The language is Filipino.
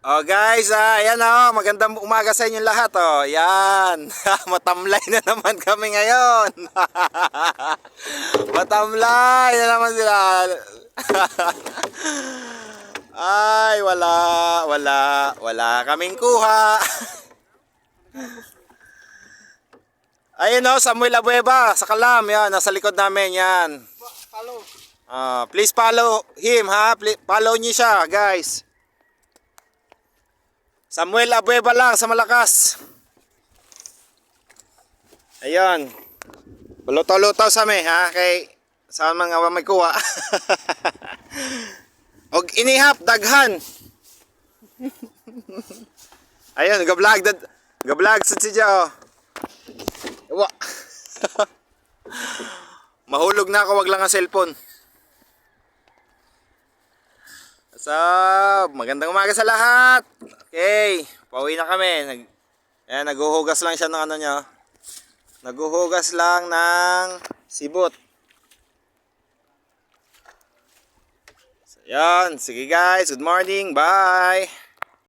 Oh guys, ayan magandang umaga sa inyo lahat Yan. Matamlay na naman kami ngayon. Matamlay na naman sila. Ay, wala kaming kuha. Ayun Samuel Abueva sa Kalam, yan, nasa likod namin yan. Please follow him follow niyo siya, guys. Samuel Abueva lang sa Malakas. Ayun. Luto-luto sa me kay sa mga may kuha. Og inihap daghan. Ayun, ga-vlog sa siya Wa. Mahulog na ako, wag lang ang cellphone. So, magandang umaga sa lahat. Okay, pauwi na kami. Naghuhugas lang siya ng niya. Naghuhugas lang ng sibot. So, yan. Sige guys, good morning. Bye.